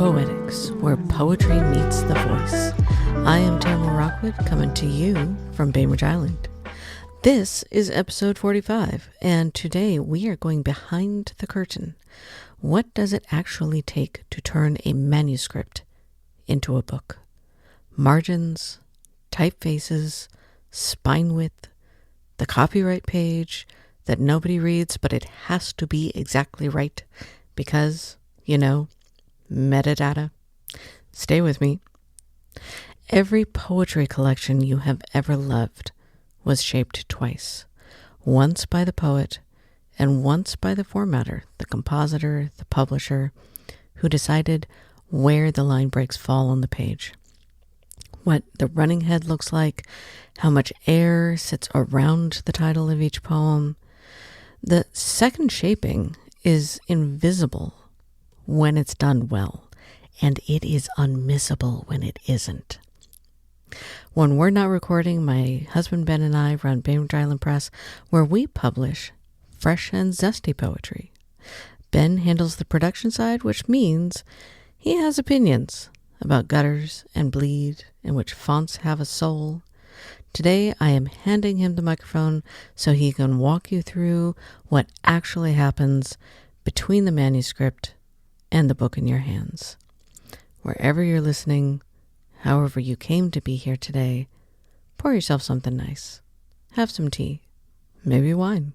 Poetics, where poetry meets the voice. I am Tamara Rockwood, coming to you from Bainbridge Island. This is episode 45, and today we are going behind the curtain. What does it actually take to turn a manuscript into a book? Margins, typefaces, spine width, the copyright page that nobody reads, but it has to be exactly right because, metadata. Stay with me. Every poetry collection you have ever loved was shaped twice. Once by the poet and once by the formatter, the compositor, the publisher, who decided where the line breaks fall on the page. What the running head looks like, how much air sits around the title of each poem. The second shaping is invisible when it's done well, and it is unmissable when it isn't. When we're not recording, my husband Ben and I run Bainbridge Island Press, where we publish fresh and zesty poetry. Ben handles the production side, which means he has opinions about gutters and bleed and which fonts have a soul. Today, I am handing him the microphone so he can walk you through what actually happens between the manuscript and the book in your hands. Wherever you're listening, however you came to be here today, pour yourself something nice. Have some tea, maybe wine.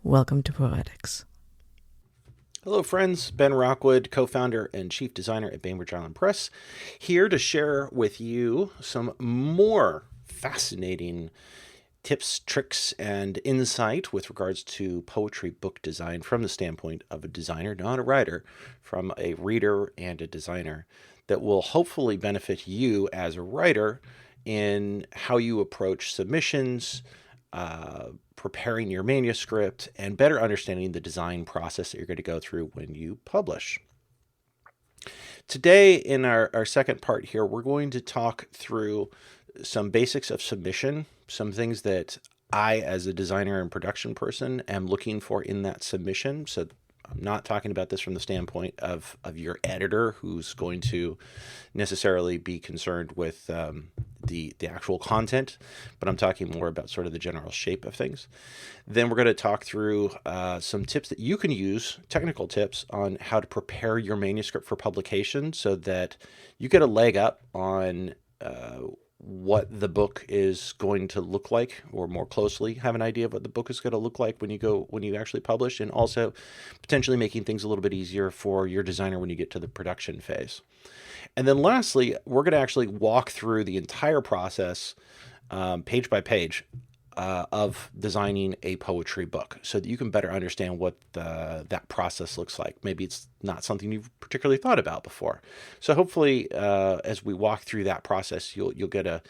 Welcome to Poetics. Hello friends, Ben Rockwood, co-founder and chief designer at Bainbridge Island Press, here to share with you some more fascinating tips, tricks, and insight with regards to poetry book design from the standpoint of a designer, not a writer, from a reader and a designer, that will hopefully benefit you as a writer in how you approach submissions, preparing your manuscript, and better understanding the design process that you're going to go through when you publish. Today, in our second part here, we're going to talk through some basics of submission, some things that I, as a designer and production person, am looking for in that submission. So I'm not talking about this from the standpoint of your editor, who's going to necessarily be concerned with the actual content, but I'm talking more about sort of the general shape of things. Then we're going to talk through some tips that you can use, technical tips on how to prepare your manuscript for publication so that you get a leg up on what the book is going to look like, or more closely have an idea of what the book is going to look like when you actually publish, and also potentially making things a little bit easier for your designer when you get to the production phase. And then lastly, we're going to actually walk through the entire process, page by page, of designing a poetry book so that you can better understand what that process looks like. Maybe it's not something you've particularly thought about before. So hopefully, as we walk through that process, you'll get a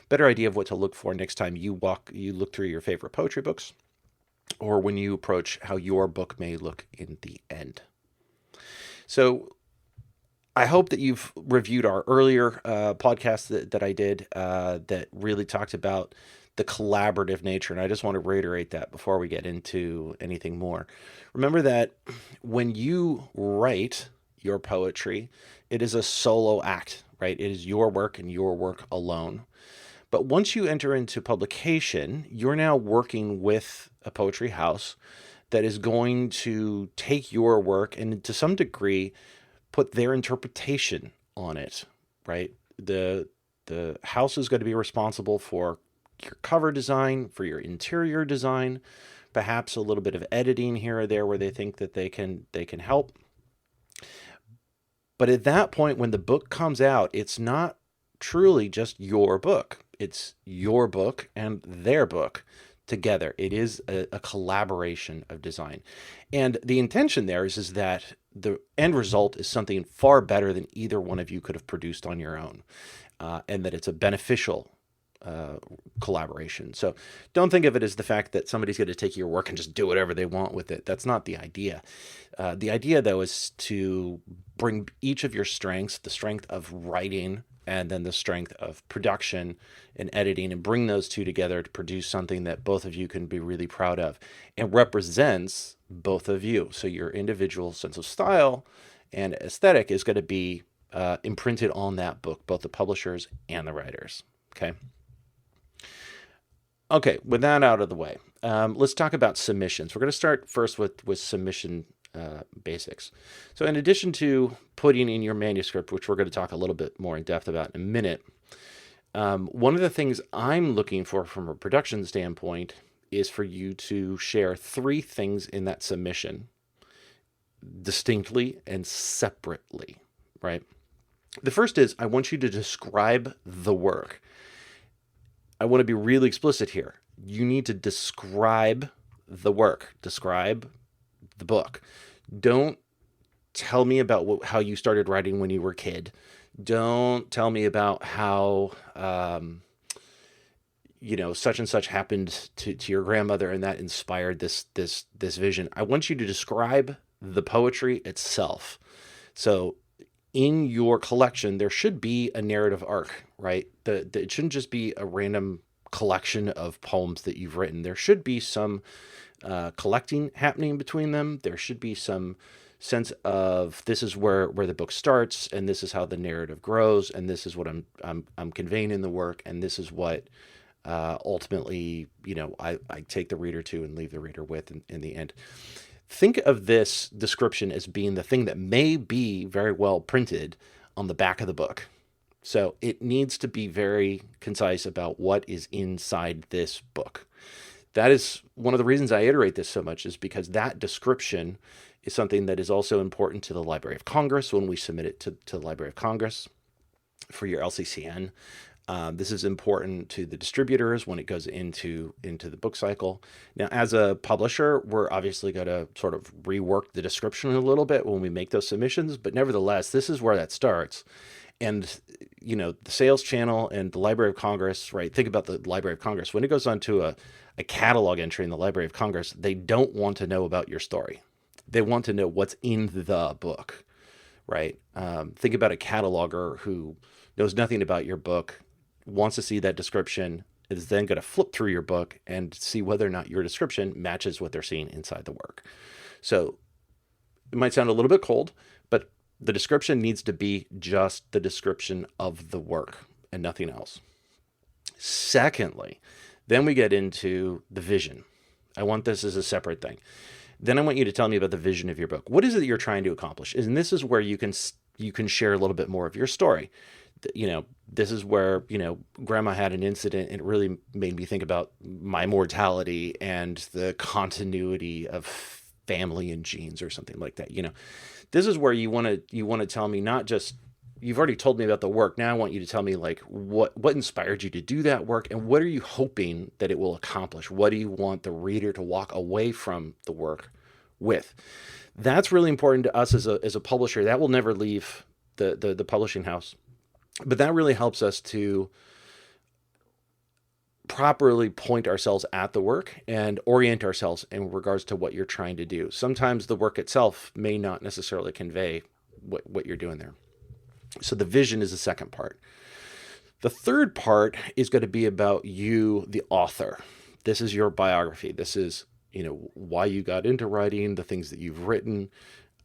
better idea of what to look for next time you look through your favorite poetry books, or when you approach how your book may look in the end. So I hope that you've reviewed our earlier podcast that I did that really talked about the collaborative nature. And I just want to reiterate that before we get into anything more. Remember that when you write your poetry, it is a solo act, right? It is your work and your work alone. But once you enter into publication, you're now working with a poetry house that is going to take your work and to some degree put their interpretation on it, right? The house is going to be responsible for your cover design, for your interior design, perhaps a little bit of editing here or there where they think that they can help. But at that point, when the book comes out, it's not truly just your book. It's your book and their book together. It is a collaboration of design. And the intention there is that the end result is something far better than either one of you could have produced on your own, and that it's a beneficial collaboration. So don't think of it as the fact that somebody's going to take your work and just do whatever they want with it. That's not the idea. The idea, though, is to bring each of your strengths, the strength of writing and then the strength of production and editing, and bring those two together to produce something that both of you can be really proud of and represents both of you. So your individual sense of style and aesthetic is going to be imprinted on that book, both the publishers and the writers. Okay, with that out of the way, let's talk about submissions. We're going to start first with submission basics. So in addition to putting in your manuscript, which we're going to talk a little bit more in depth about in a minute, one of the things I'm looking for from a production standpoint is for you to share 3 things in that submission distinctly and separately, right? The first is I want you to describe the work. I want to be really explicit here. You need to describe the work, describe the book. Don't tell me about how you started writing when you were a kid. Don't tell me about how, such and such happened to your grandmother and that inspired this vision. I want you to describe the poetry itself. So in your collection, there should be a narrative arc, right? It shouldn't just be a random collection of poems that you've written. There should be some collecting happening between them. There should be some sense of this is where the book starts, and this is how the narrative grows, and this is what I'm conveying in the work, and this is what ultimately I take the reader to and leave the reader with in the end. Think of this description as being the thing that may be very well printed on the back of the book. So it needs to be very concise about what is inside this book. That is one of the reasons I iterate this so much, is because that description is something that is also important to the Library of Congress when we submit it to the Library of Congress for your LCCN. This is important to the distributors when it goes into the book cycle. Now, as a publisher, we're obviously going to sort of rework the description a little bit when we make those submissions, but nevertheless, this is where that starts. And, the sales channel and the Library of Congress, right? Think about the Library of Congress. When it goes onto a catalog entry in the Library of Congress, they don't want to know about your story. They want to know what's in the book, right? Think about a cataloger who knows nothing about your book, wants to see that description, is then going to flip through your book and see whether or not your description matches what they're seeing inside the work. So it might sound a little bit cold, but the description needs to be just the description of the work and nothing else. Secondly, then we get into the vision. I want this as a separate thing. Then I want you to tell me about the vision of your book. What is it that you're trying to accomplish? And this is where you can share a little bit more of your story. This is where, grandma had an incident and it really made me think about my mortality and the continuity of family and genes or something like that. This is where you want to tell me, not just, you've already told me about the work. Now I want you to tell me like what inspired you to do that work and what are you hoping that it will accomplish? What do you want the reader to walk away from the work with? That's really important to us as a publisher. That will never leave the publishing house. But that really helps us to properly point ourselves at the work and orient ourselves in regards to what you're trying to do. Sometimes the work itself may not necessarily convey what you're doing there. So the vision is the second part. The third part is going to be about you, the author. This is your biography. This is, why you got into writing, the things that you've written.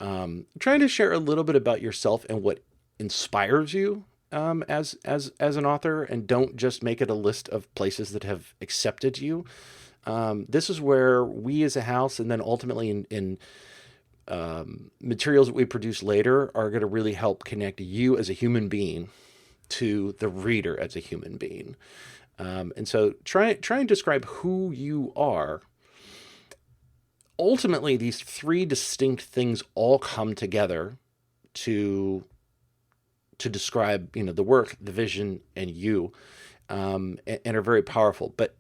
Trying to share a little bit about yourself and what inspires you as an author, and don't just make it a list of places that have accepted you. This is where we as a house, and then ultimately in materials that we produce later, are going to really help connect you as a human being to the reader as a human being. And so try and describe who you are. Ultimately, these 3 distinct things all come together to describe, the work, the vision, and you, and are very powerful. But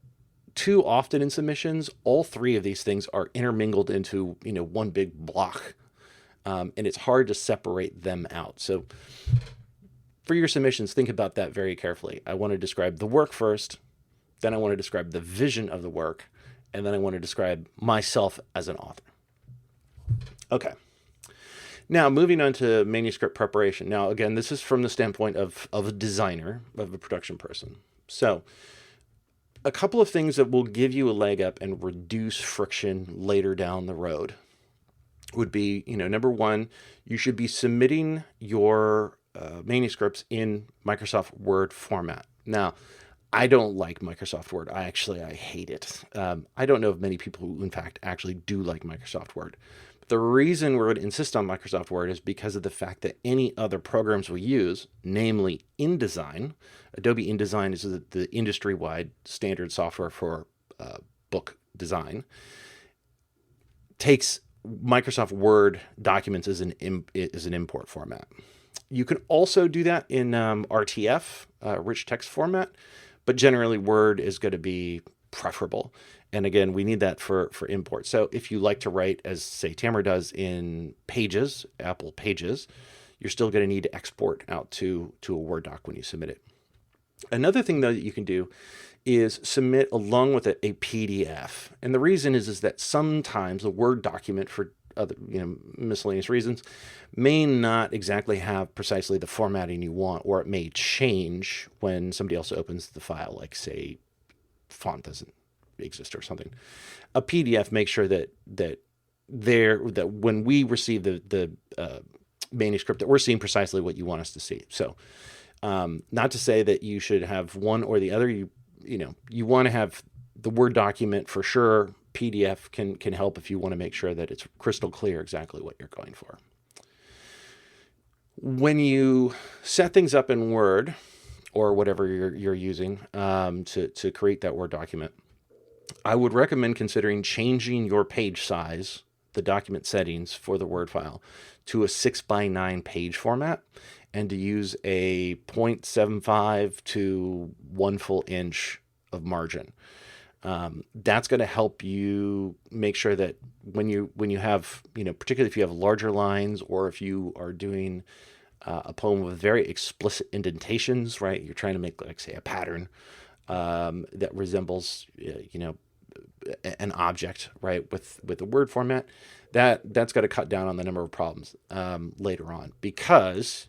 too often in submissions, all 3 of these things are intermingled into, one big block. And it's hard to separate them out. So for your submissions, think about that very carefully. I want to describe the work first, then I want to describe the vision of the work, and then I want to describe myself as an author. Okay. Now, moving on to manuscript preparation. Now, again, this is from the standpoint of a designer, of a production person. So a couple of things that will give you a leg up and reduce friction later down the road would be, number one, you should be submitting your manuscripts in Microsoft Word format. Now, I don't like Microsoft Word. I hate it. I don't know of many people who, in fact, actually do like Microsoft Word. But the reason we would insist on Microsoft Word is because of the fact that any other programs we use, namely InDesign, Adobe InDesign is the industry-wide standard software for book design, takes Microsoft Word documents as an import format. You can also do that in RTF, rich text format, but generally Word is going to be preferable. And again, we need that for import. So if you like to write, as say Tamara does in Pages, Apple Pages, you're still going to need to export out to a Word doc when you submit it. Another thing, though, that you can do is submit along with it a PDF. And the reason is that sometimes a Word document, for other miscellaneous reasons, may not exactly have precisely the formatting you want, or it may change when somebody else opens the file, like say font doesn't exist or something. A PDF makes sure that when we receive the manuscript, that we're seeing precisely what you want us to see. So not to say that you should have one or the other. You want to have the Word document for sure. PDF can help if you want to make sure that it's crystal clear exactly what you're going for. When you set things up in Word or whatever you're using to create that Word document, I would recommend considering changing your page size, the document settings for the Word file, to a 6x9 page format, and to use a 0.75 to 1 full inch of margin. That's going to help you make sure that when you have, particularly if you have larger lines, or if you are doing a poem with very explicit indentations, right? You're trying to make, like, say, a pattern that resembles, an object, right? With the Word format, that's got to cut down on the number of problems later on, because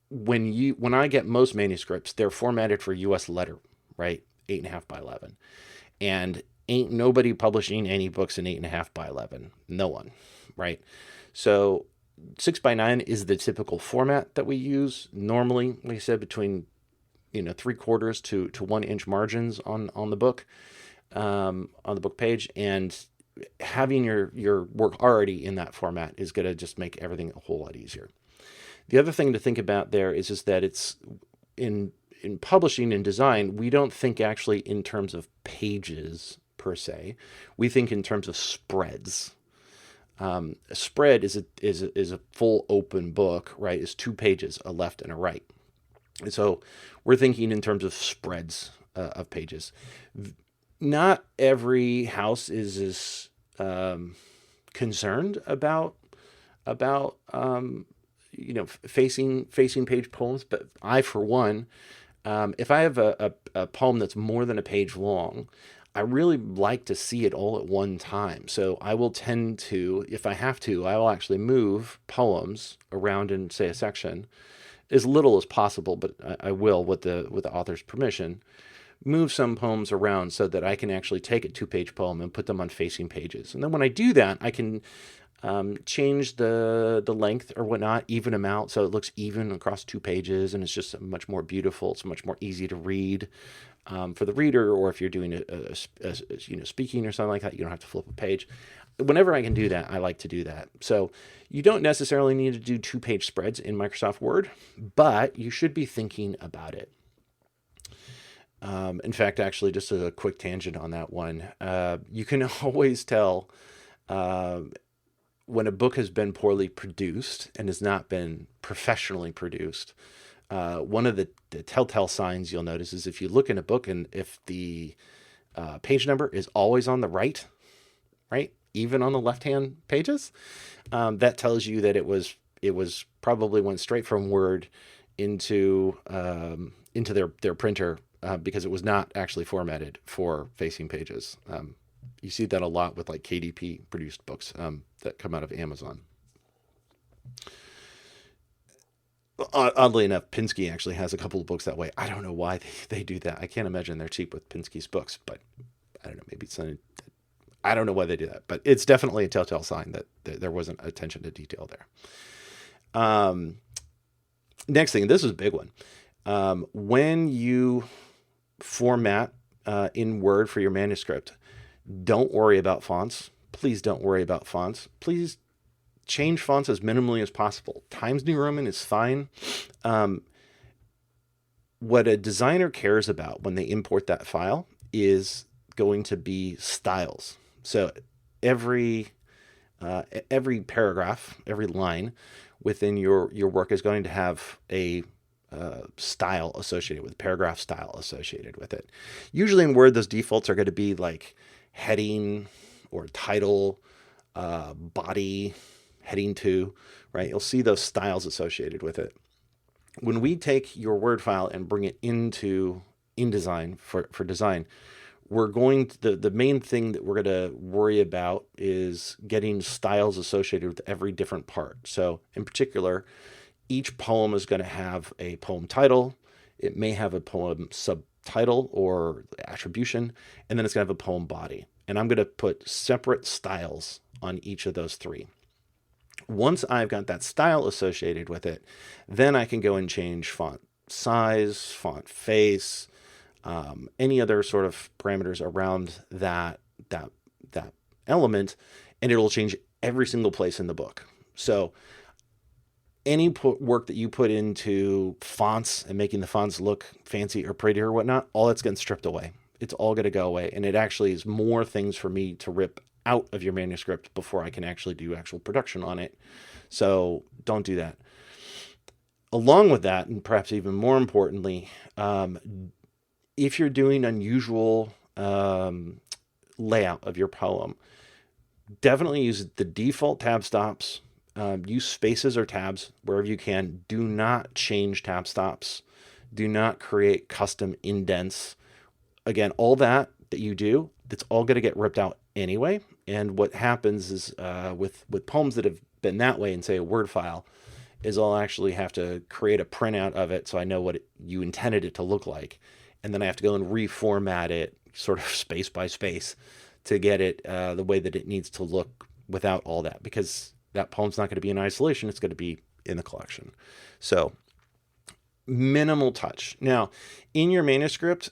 when I get most manuscripts, they're formatted for U.S. letter, right? 8.5 by 11, and ain't nobody publishing any books in 8.5 by 11. No one, right? So 6x9 is the typical format that we use normally. Like I said, between 3/4 to 1 inch margins on the book, on the book page, and having your work already in that format is going to just make everything a whole lot easier. The other thing to think about there is that it's in publishing and design, we don't think actually in terms of pages per se. We think in terms of spreads. A spread is a full open book, right? It's 2 pages, a left and a right. And so we're thinking in terms of spreads of pages. Not every house is as concerned about facing page poems, but I, for one, if I have a poem that's more than a page long, I really like to see it all at one time. So I will tend to, if I have to, I will actually move poems around in, say, a section, as little as possible, but I will, with the author's permission, move some poems around so that I can actually take a 2-page poem and put them on facing pages. And then when I do that, I can change the length or whatnot, even them out so it looks even across 2 pages, and it's just much more beautiful. It's much more easy to read for the reader, or if you're doing a speaking or something like that, you don't have to flip a page. Whenever I can do that, I like to do that. So you don't necessarily need to do 2-page spreads in Microsoft Word, but you should be thinking about it. In fact, actually, just a quick tangent on that one, you can always tell when a book has been poorly produced and has not been professionally produced. One of the telltale signs you'll notice is if you look in a book and if the page number is always on the right, even on the left-hand pages, that tells you that it was probably went straight from Word into their printer, because it was not actually formatted for facing pages. You see that a lot with like KDP produced books that come out of Amazon. Oddly enough, Pinsky actually has a couple of books that way. I don't know why they do that. I can't imagine they're cheap with Pinsky's books, but I don't know. Maybe it's something. I don't know why they do that, but it's definitely a telltale sign that there wasn't attention to detail there. Next thing, this is a big one. When you format in Word for your manuscript, don't worry about fonts. Please don't worry about fonts. Please change fonts as minimally as possible. Times New Roman is fine. What a designer cares about when they import that file is going to be styles. So every paragraph, every line within your work is going to have a style associated with paragraph style associated with it. Usually in Word, those defaults are going to be like heading or title, body, heading to, right? You'll see those styles associated with it. When we take your Word file and bring it into InDesign for design, we're going to, the main thing that we're going to worry about is getting styles associated with every different part. So in particular, each poem is going to have a poem title. It may have a poem subtitle or attribution, and then it's going to have a poem body. And I'm going to put separate styles on each of those three. Once I've got that style associated with it, then I can go and change font size, font face, any other sort of parameters around that element, and it'll change every single place in the book. So any work that you put into fonts and making the fonts look fancy or pretty or whatnot, all that's getting stripped away. It's all going to go away. And it actually is more things for me to rip out of your manuscript before I can actually do actual production on it. So don't do that. Along with that, and perhaps even more importantly, if you're doing unusual layout of your poem, definitely use the default tab stops. Use spaces or tabs wherever you can. Do not change tab stops. Do not create custom indents. Again, all that you do, it's all going to get ripped out anyway. And what happens is with poems that have been that way in, say, a Word file, is I'll actually have to create a printout of it so I know what you intended it to look like. And then I have to go and reformat it sort of space by space to get it the way that it needs to look without all that, because that poem's not going to be in isolation. It's going to be in the collection. So minimal touch. Now, in your manuscript,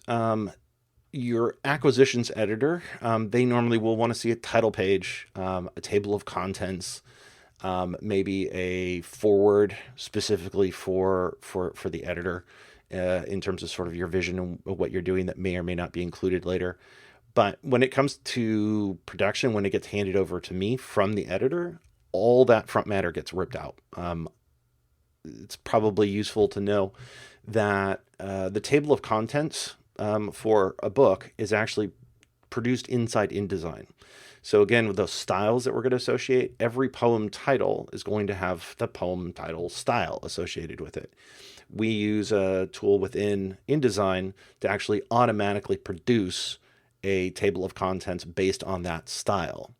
your acquisitions editor, they normally will want to see a title page, a table of contents, maybe a forward specifically for the editor in terms of sort of your vision of what you're doing that may or may not be included later. But when it comes to production, when it gets handed over to me from the editor, all that front matter gets ripped out. It's probably useful to know that the table of contents for a book is actually produced inside InDesign. So again, with those styles that we're going to associate, every poem title is going to have the poem title style associated with it. We use a tool within InDesign to actually automatically produce a table of contents based on that style.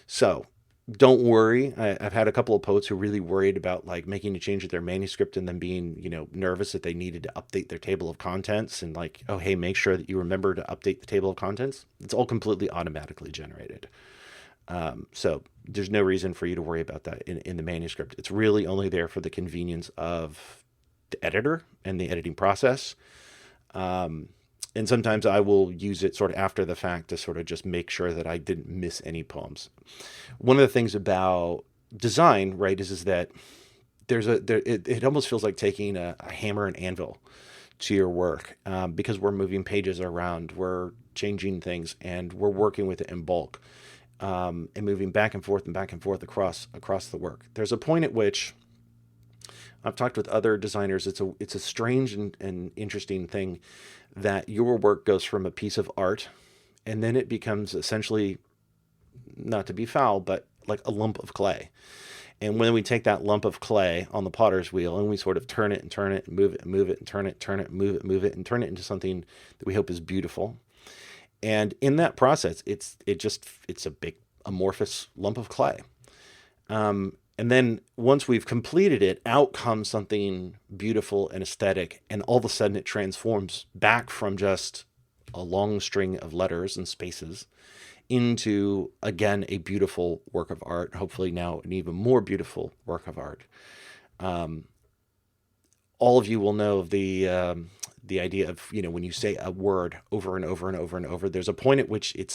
So don't worry. I've had a couple of poets who really worried about like making a change to their manuscript and then being, nervous that they needed to update their table of contents and like, oh, hey, make sure that you remember to update the table of contents. It's all completely automatically generated. So there's no reason for you to worry about that in the manuscript. It's really only there for the convenience of the editor and the editing process. And sometimes I will use it sort of after the fact to sort of just make sure that I didn't miss any poems. One of the things about design, right, is that it almost feels like taking a hammer and anvil to your work because we're moving pages around, we're changing things, and we're working with it in bulk and moving back and forth across the work. There's a point at which I've talked with other designers. It's a strange and interesting thing that your work goes from a piece of art and then it becomes essentially, not to be foul, but like a lump of clay. And when we take that lump of clay on the potter's wheel and we sort of turn it and move it and turn it, move it and turn it into something that we hope is beautiful. And in that process, it's a big amorphous lump of clay. And then once we've completed it, out comes something beautiful and aesthetic. And all of a sudden it transforms back from just a long string of letters and spaces into, again, a beautiful work of art, hopefully now an even more beautiful work of art. all of you will know the idea of, when you say a word over and over and over and over, there's a point at which it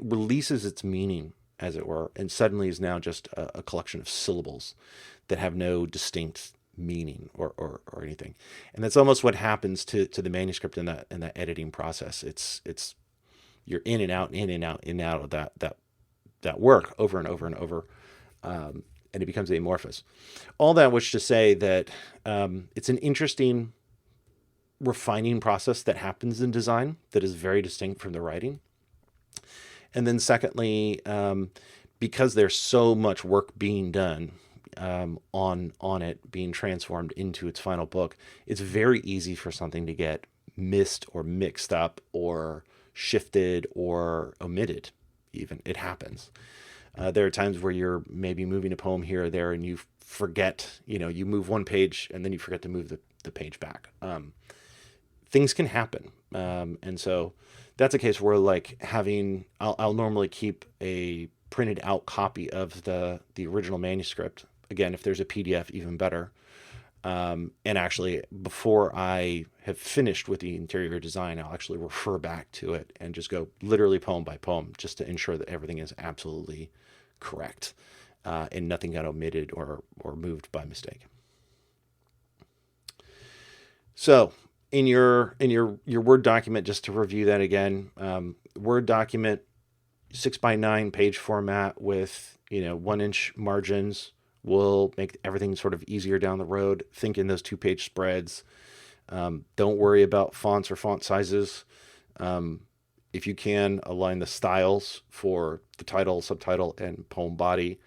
releases its meaning, as it were, and suddenly is now just a collection of syllables that have no distinct meaning or anything. And that's almost what happens to the manuscript in that editing process. It's you're in and out, in and out, in and out of that work over and over and over. And it becomes amorphous. All that which to say that it's an interesting refining process that happens in design that is very distinct from the writing. And then secondly, because there's so much work being done on it being transformed into its final book, it's very easy for something to get missed or mixed up or shifted or omitted. Even it happens. There are times where you're maybe moving a poem here or there and you forget, you move one page and then you forget to move the page back. Things can happen. And so that's a case where I'll normally keep a printed out copy of the original manuscript. Again, if there's a PDF, even better. And actually, before I have finished with the interior design, I'll actually refer back to it and just go literally poem by poem, just to ensure that everything is absolutely correct and nothing got omitted or moved by mistake. So in your Word document, just to review that again, Word document, 6x9 page format with 1-inch margins will make everything sort of easier down the road. Think in those 2-page spreads. Don't worry about fonts or font sizes. If you can, align the styles for the title, subtitle, and poem body,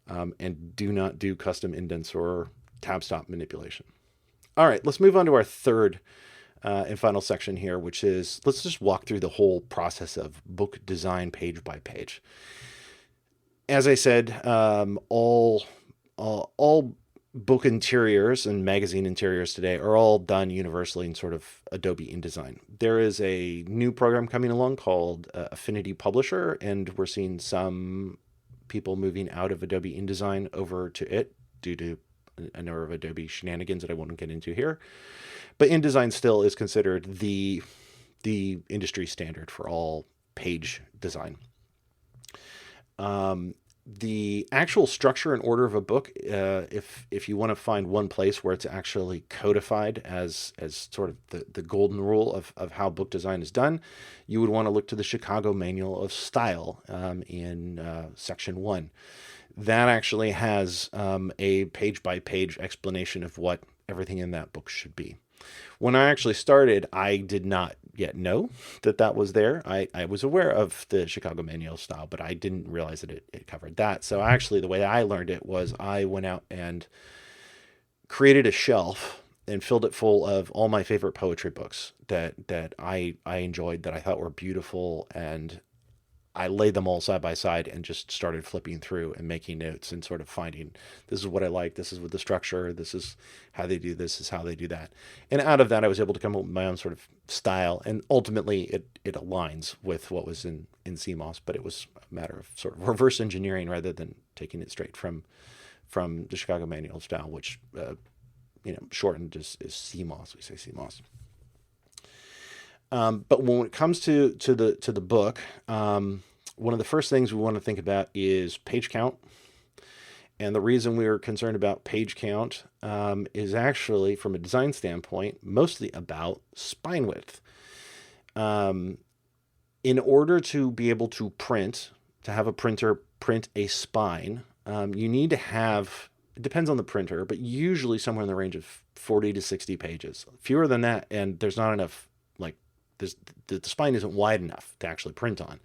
and do not do custom indents or tab stop manipulation. All right, let's move on to our third and final section here, which is, let's just walk through the whole process of book design page by page. As I said, all book interiors and magazine interiors today are all done universally in sort of Adobe InDesign. There is a new program coming along called Affinity Publisher, and we're seeing some people moving out of Adobe InDesign over to it due to a number of Adobe shenanigans that I won't get into here. But InDesign still is considered the industry standard for all page design. The actual structure and order of a book, if you want to find one place where it's actually codified as sort of the golden rule of how book design is done, you would want to look to the Chicago Manual of Style in section 1. That actually has a page-by-page explanation of what everything in that book should be. When I actually started, I did not yet know that was there. I was aware of the Chicago Manual Style, but I didn't realize that it covered that. So actually, the way I learned it was I went out and created a shelf and filled it full of all my favorite poetry books that I enjoyed, that I thought were beautiful, and I laid them all side by side and just started flipping through and making notes and sort of finding, this is what I like, this is what the structure, this is how they do this, is how they do that. And out of that, I was able to come up with my own sort of style. And ultimately, it aligns with what was in CMOS, but it was a matter of sort of reverse engineering rather than taking it straight from the Chicago Manual of Style, which, shortened is CMOS. We say CMOS. But when it comes to the book, one of the first things we want to think about is page count. And the reason we are concerned about page count is actually, from a design standpoint, mostly about spine width. In order to be able to have a printer print a spine, you need to have, it depends on the printer, but usually somewhere in the range of 40 to 60 pages. Fewer than that, and there's not enough, the spine isn't wide enough to actually print on.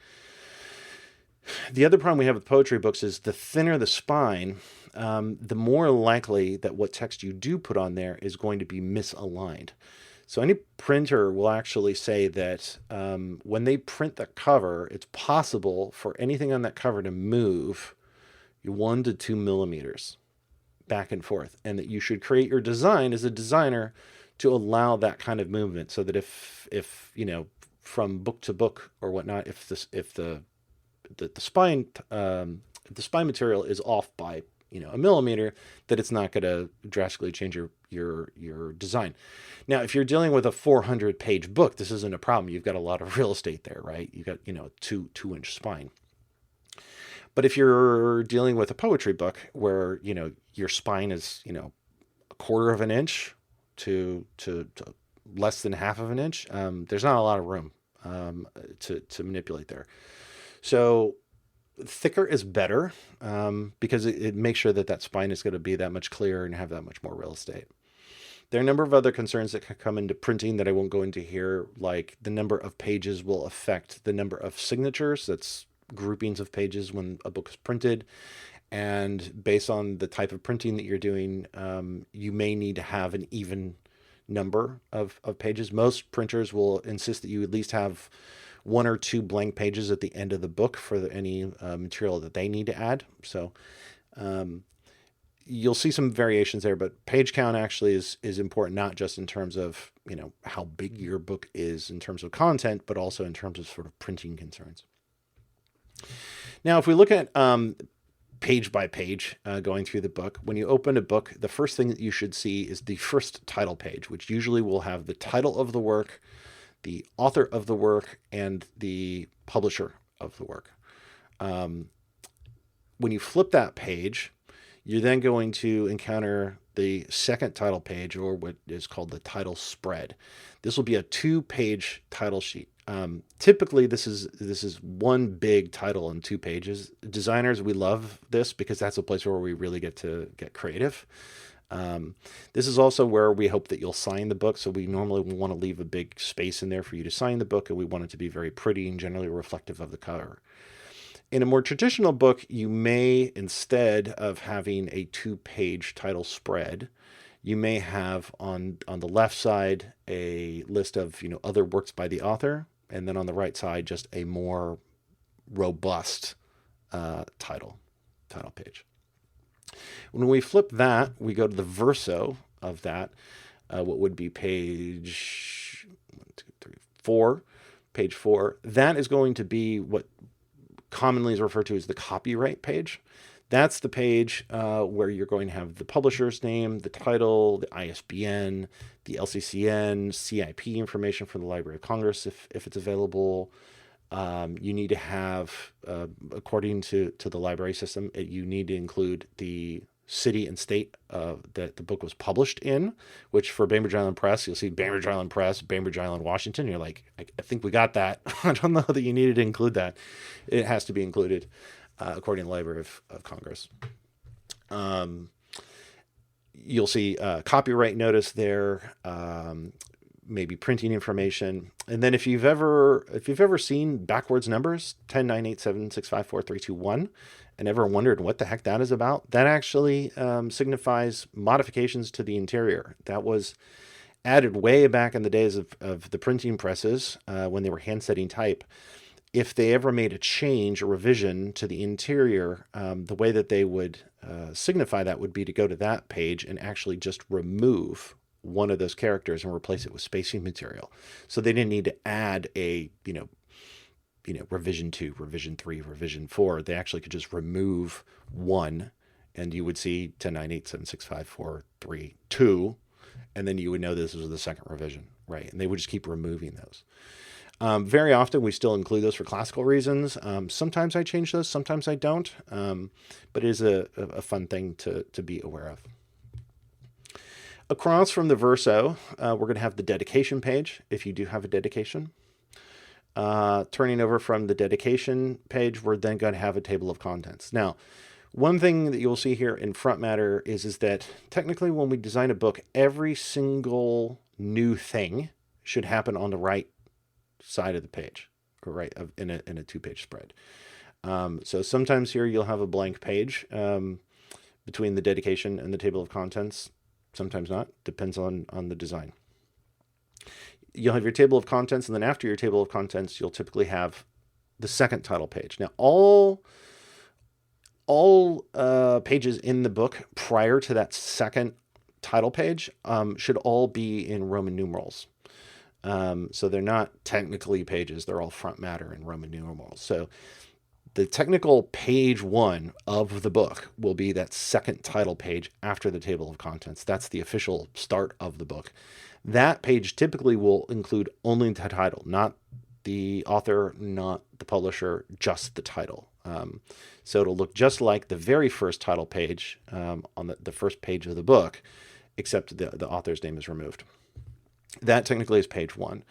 The other problem we have with poetry books is the thinner the spine, the more likely that what text you do put on there is going to be misaligned. So any printer will actually say that when they print the cover, it's possible for anything on that cover to move 1 to 2 millimeters back and forth, and that you should create your design as a designer to allow that kind of movement, so that if from book to book or whatnot, if the spine material is off by a millimeter, that it's not going to drastically change your design. Now, if you're dealing with a 400-page book, this isn't a problem. You've got a lot of real estate there, right? You've got, 2-inch spine. But if you're dealing with a poetry book where, your spine is, a quarter of an inch to less than half of an inch, there's not a lot of room to manipulate there. So thicker is better because it makes sure that spine is going to be that much clearer and have that much more real estate. There are a number of other concerns that can come into printing that I won't go into here, like the number of pages will affect the number of signatures. That's groupings of pages when a book is printed. And based on the type of printing that you're doing, you may need to have an even number of pages. Most printers will insist that you at least have 1 or 2 blank pages at the end of the book for any material that they need to add. So you'll see some variations there, but page count actually is important, not just in terms of, how big your book is in terms of content, but also in terms of sort of printing concerns. Now, if we look at page by page going through the book, when you open a book, the first thing that you should see is the first title page, which usually will have the title of the work, the author of the work, and the publisher of the work. When you flip that page, you're then going to encounter the second title page, or what is called the title spread. This will be a 2-page title sheet. Typically, this is one big title in 2 pages. Designers, we love this because that's a place where we really get to get creative. This is also where we hope that you'll sign the book. So we normally want to leave a big space in there for you to sign the book, and we want it to be very pretty and generally reflective of the cover. In a more traditional book, you may, instead of having a 2-page title spread, you may have on the left side a list of other works by the author, and then on the right side just a more robust title page. When we flip that, we go to the verso of that, what would be page 4. Page 4. That is going to be what commonly is referred to as the copyright page. That's the page where you're going to have the publisher's name, the title, the ISBN, the LCCN, CIP information from the Library of Congress if it's available. You need to have, according to the library system, you need to include the city and state that the book was published in, which for Bainbridge Island Press, you'll see Bainbridge Island Press, Bainbridge Island, Washington. You're like, I think we got that. I don't know that you needed to include that. It has to be included according to the Library of Congress. You'll see copyright notice there, maybe printing information. And then if you've ever seen backwards numbers, 10, 9, 8, 7, 6, 5, 4, 3, 2, 1, and ever wondered what the heck that is about, that actually signifies modifications to the interior. That was added way back in the days of the printing presses when they were hand-setting type. If they ever made a change or revision to the interior, the way that they would signify that would be to go to that page and actually just remove one of those characters and replace it with spacing material. So they didn't need to add a, revision 2, revision 3, revision 4. They actually could just remove one, and you would see 10, 9, 8, 7, 6, 5, 4, 3, 2, and then you would know this was the second revision, right? And they would just keep removing those. Very often we still include those for classical reasons. Sometimes I change those, sometimes I don't, but it is a fun thing to be aware of. Across from the verso, we're going to have the dedication page, if you do have a dedication. Turning over from the dedication page, we're then going to have a table of contents. Now, one thing that you'll see here in front matter is that technically when we design a book, every single new thing should happen on the right side of the page, or right in a 2-page spread. So sometimes here you'll have a blank page between the dedication and the table of contents. Sometimes not, depends on the design. You'll have your table of contents, and then after your table of contents, you'll typically have the second title page. Now, all pages in the book prior to that second title page should all be in Roman numerals. So they're not technically pages, they're all front matter in Roman numerals. So The technical page 1 of the book will be that second title page after the table of contents. That's the official start of the book. That page typically will include only the title, not the author, not the publisher, just the title. So it'll look just like the very first title page on the first page of the book, except the author's name is removed. That technically is page 1.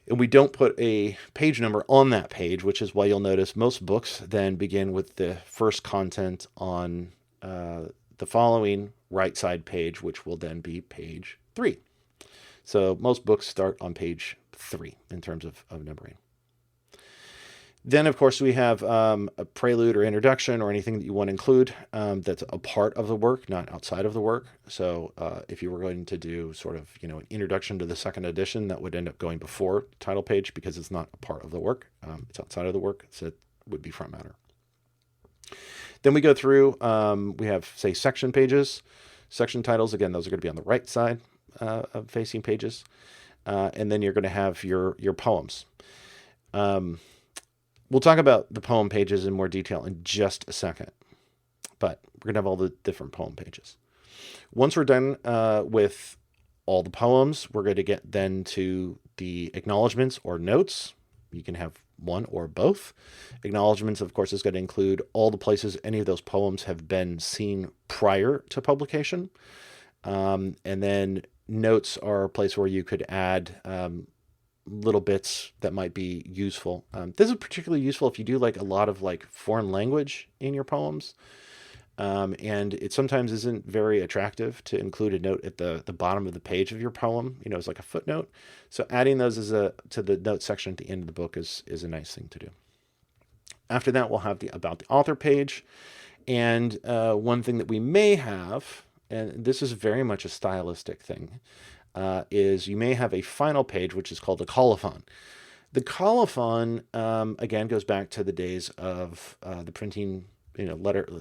And we don't put a page number on that page, which is why you'll notice most books then begin with the first content on the following right side page, which will then be page 3. So most books start on page 3 in terms of numbering. Then, of course, we have a prelude or introduction or anything that you want to include that's a part of the work, not outside of the work. So if you were going to do sort of, an introduction to the second edition, that would end up going before the title page because it's not a part of the work. It's outside of the work, so it would be front matter. Then we go through, we have, say, section pages, section titles. Again, those are going to be on the right side of facing pages. And then you're going to have your poems. We'll talk about the poem pages in more detail in just a second, but we're going to have all the different poem pages. Once we're done with all the poems, we're going to get then to the acknowledgments or notes. You can have one or both. Acknowledgments, of course, is going to include all the places any of those poems have been seen prior to publication. And then notes are a place where you could add little bits that might be useful. This is particularly useful if you do like a lot of like foreign language in your poems. And it sometimes isn't very attractive to include a note at the bottom of the page of your poem, as like a footnote. So adding those to the note section at the end of the book is a nice thing to do. After that, we'll have the about the author page. And one thing that we may have, and this is very much a stylistic thing, is you may have a final page, which is called the colophon. The colophon, again, goes back to the days of the printing,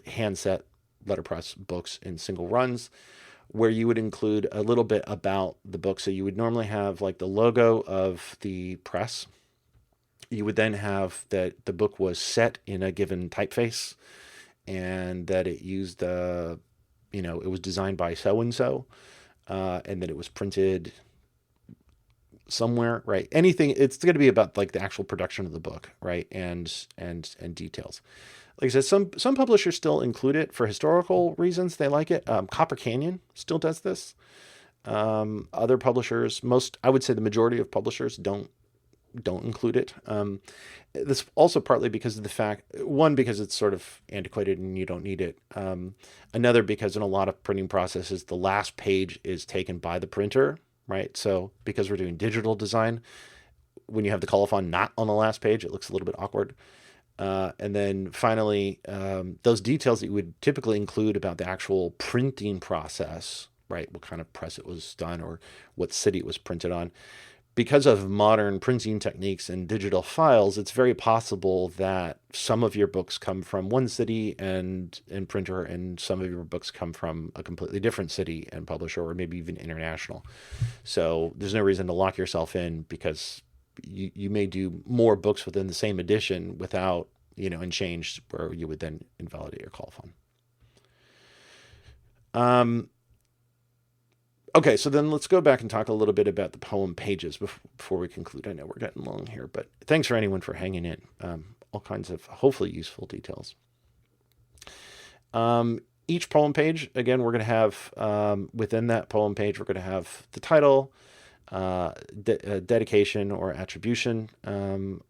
handset letterpress books in single runs, where you would include a little bit about the book. So you would normally have like the logo of the press. You would then have that the book was set in a given typeface and that it used it was designed by so-and-so. And that it was printed somewhere, right? Anything, it's going to be about like the actual production of the book, right? And details. Like I said, some publishers still include it for historical reasons. They like it. Copper Canyon still does this. Other publishers, I would say the majority of publishers don't include it. This also partly because of the fact, one, because it's sort of antiquated and you don't need it. Another, because in a lot of printing processes, the last page is taken by the printer, right? So because we're doing digital design, when you have the colophon not on the last page, it looks a little bit awkward. And then finally, those details that you would typically include about the actual printing process, right? What kind of press it was done or what city it was printed on. Because of modern printing techniques and digital files, it's very possible that some of your books come from one city and printer, and some of your books come from a completely different city and publisher, or maybe even international. So there's no reason to lock yourself in, because you may do more books within the same edition without, and change, where you would then invalidate your colophon. Okay, so then let's go back and talk a little bit about the poem pages before we conclude. I know we're getting long here, but thanks for anyone for hanging in. All kinds of hopefully useful details. Each poem page, again, we're going to have, within that poem page, we're going to have the title, dedication or attribution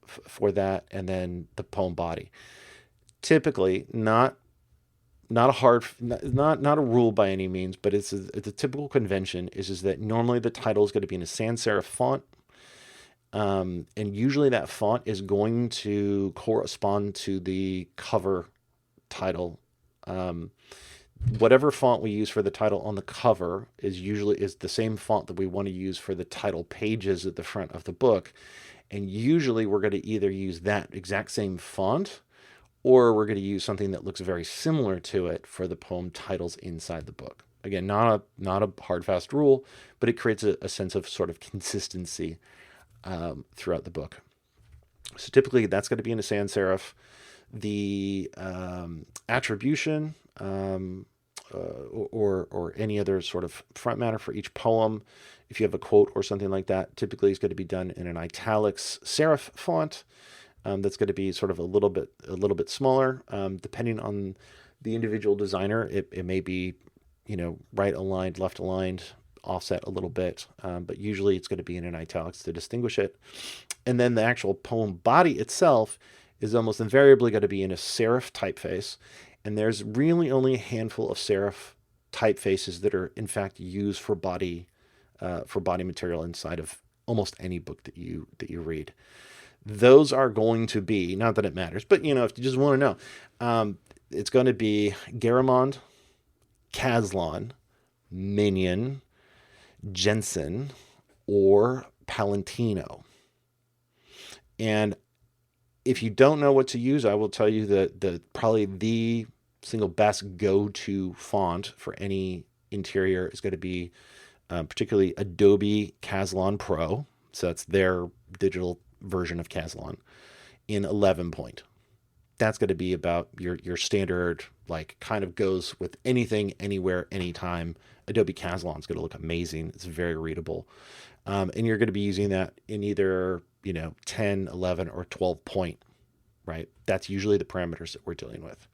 for that, and then the poem body. Typically, not a rule by any means, but it's a typical convention is that normally the title is going to be in a sans serif font. And usually that font is going to correspond to the cover title. Whatever font we use for the title on the cover is the same font that we want to use for the title pages at the front of the book. And usually we're going to either use that exact same font, or we're going to use something that looks very similar to it for the poem titles inside the book. Again, not a hard, fast rule, but it creates a sense of sort of consistency throughout the book. So typically that's going to be in a sans serif. the attribution, or any other sort of front matter for each poem. If you have a quote or something like that, typically it's going to be done in an italics serif font. That's going to be sort of a little bit smaller, depending on the individual designer. It may be, right aligned, left aligned, offset a little bit, but usually it's going to be in an italics to distinguish it. And then the actual poem body itself is almost invariably going to be in a serif typeface. And there's really only a handful of serif typefaces that are in fact used for body material inside of almost any book that you read. Those are going to be, not that it matters, but if you just want to know, it's going to be Garamond, Caslon, Minion, Jensen, or Palantino. And if you don't know what to use, I will tell you that probably the single best go-to font for any interior is going to be particularly Adobe Caslon Pro. So that's their digital version of Caslon in 11 point. That's going to be about your standard, like kind of goes with anything, anywhere, anytime. Adobe Caslon is going to look amazing. It's very readable. And you're going to be using that in either, 10, 11, or 12 point, right? That's usually the parameters that we're dealing with.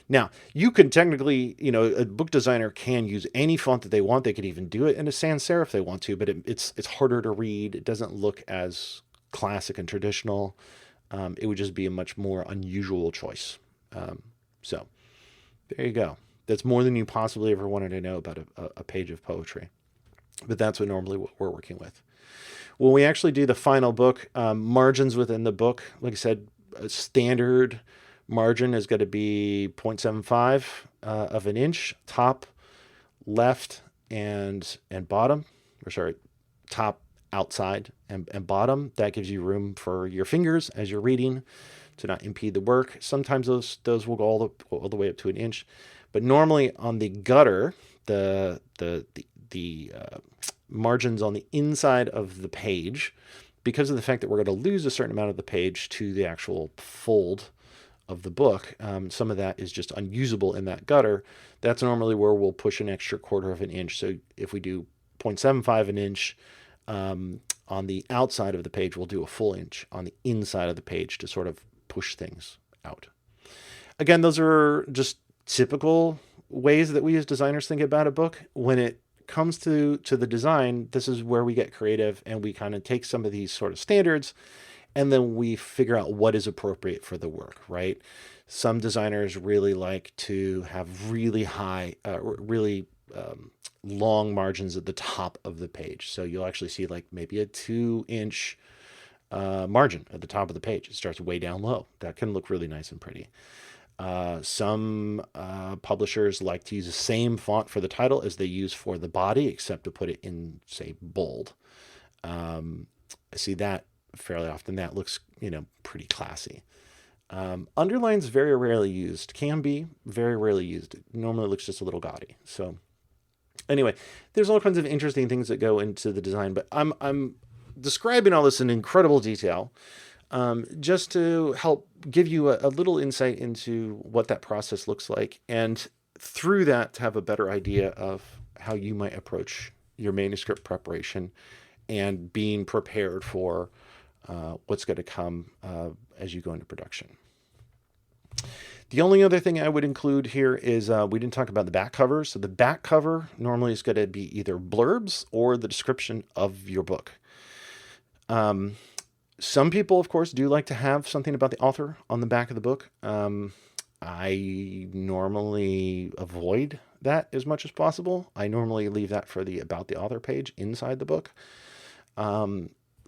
Now, you can technically, a book designer can use any font that they want. They could even do it in a sans serif if they want to, but it's harder to read. It doesn't look as classic and traditional. It would just be a much more unusual choice. So there you go. That's more than you possibly ever wanted to know about a page of poetry. But that's what we're working with. When we actually do the final book, margins within the book, like I said, a standard margin is going to be 0.75 of an inch, top, left, and bottom, top, outside, and bottom. That gives you room for your fingers as you're reading to not impede the work. Sometimes those will go all the way up to an inch, but normally on the gutter, the margins on the inside of the page, because of the fact that we're going to lose a certain amount of the page to the actual fold of the book, some of that is just unusable in that gutter. That's normally where we'll push an extra quarter of an inch. So if we do 0.75 an inch on the outside of the page, we'll do a full inch on the inside of the page to sort of push things out. Again, those are just typical ways that we as designers think about a book. When it comes to the design, this is where we get creative, and we kind of take some of these sort of standards and then we figure out what is appropriate for the work, right? Some designers really like to have really high, long margins at the top of the page. So you'll actually see like maybe a 2-inch margin at the top of the page. It starts way down low. That can look really nice and pretty. Some publishers like to use the same font for the title as they use for the body, except to put it in, say, bold. I see that fairly often. That looks, pretty classy. Underline's very rarely used. Can be very rarely used. It normally looks just a little gaudy. So anyway, there's all kinds of interesting things that go into the design, but I'm describing all this in incredible detail, just to help give you a little insight into what that process looks like, and through that to have a better idea of how you might approach your manuscript preparation and being prepared for what's going to come as you go into production. The only other thing I would include here is we didn't talk about the back cover. So the back cover normally is going to be either blurbs or the description of your book. Some people, of course, do like to have something about the author on the back of the book. I normally avoid that as much as possible. I normally leave that for the About the Author page inside the book.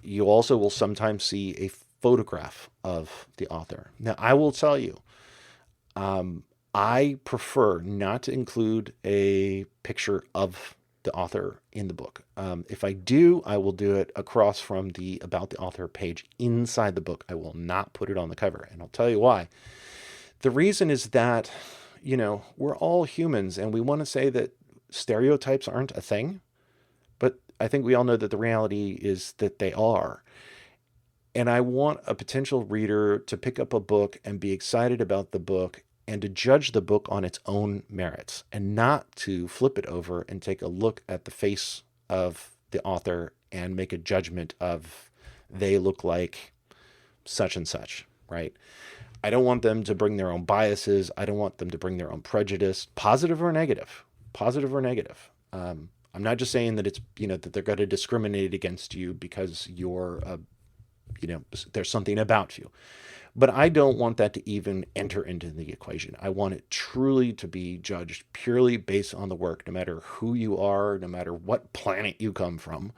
You also will sometimes see a photograph of the author. Now, I will tell you, I prefer not to include a picture of the author in the book. If I do, I will do it across from the About the Author page inside the book. I will not put it on the cover, and I'll tell you why. The reason is that, we're all humans, and we want to say that stereotypes aren't a thing, but I think we all know that the reality is that they are. And I want a potential reader to pick up a book and be excited about the book and to judge the book on its own merits and not to flip it over and take a look at the face of the author and make a judgment of they look like such and such, right? I don't want them to bring their own biases. I don't want them to bring their own prejudice, positive or negative, positive or negative. I'm not just saying that it's, that they're going to discriminate against you because you're, there's something about you. But I don't want that to even enter into the equation. I want it truly to be judged purely based on the work, no matter who you are, no matter what planet you come from.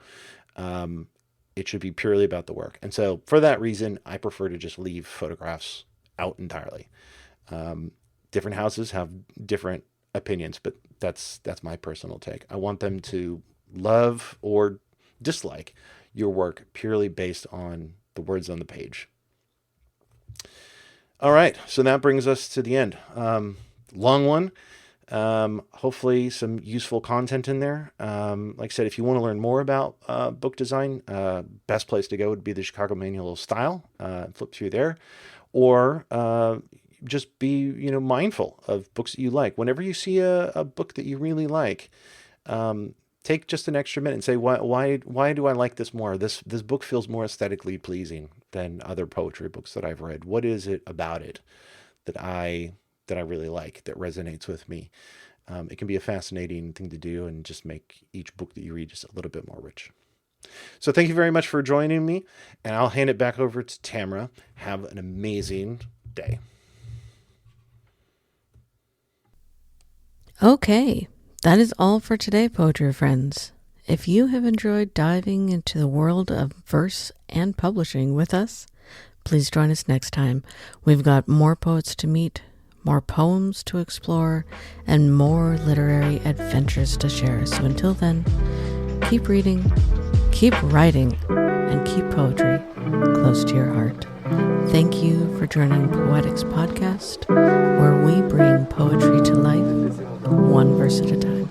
It should be purely about the work. And so for that reason, I prefer to just leave photographs out entirely. Different houses have different opinions, but that's my personal take. I want them to love or dislike your work purely based on the words on the page. All right, so that brings us to the end. Long one. Hopefully some useful content in there. Like I said, if you want to learn more about book design, best place to go would be the Chicago Manual of Style. Flip through there. Or just be mindful of books that you like. Whenever you see a book that you really like, take just an extra minute and say, why do I like this more? This book feels more aesthetically pleasing than other poetry books that I've read. What is it about it that I really like, that resonates with me? It can be a fascinating thing to do and just make each book that you read just a little bit more rich. So thank you very much for joining me, and I'll hand it back over to Tamara. Have an amazing day. Okay, that is all for today, poetry friends. If you have enjoyed diving into the world of verse and publishing with us, please join us next time. We've got more poets to meet, more poems to explore, and more literary adventures to share. So until then, keep reading, keep writing, and keep poetry close to your heart. Thank you for joining Poetics Podcast, where we bring poetry to life, one verse at a time.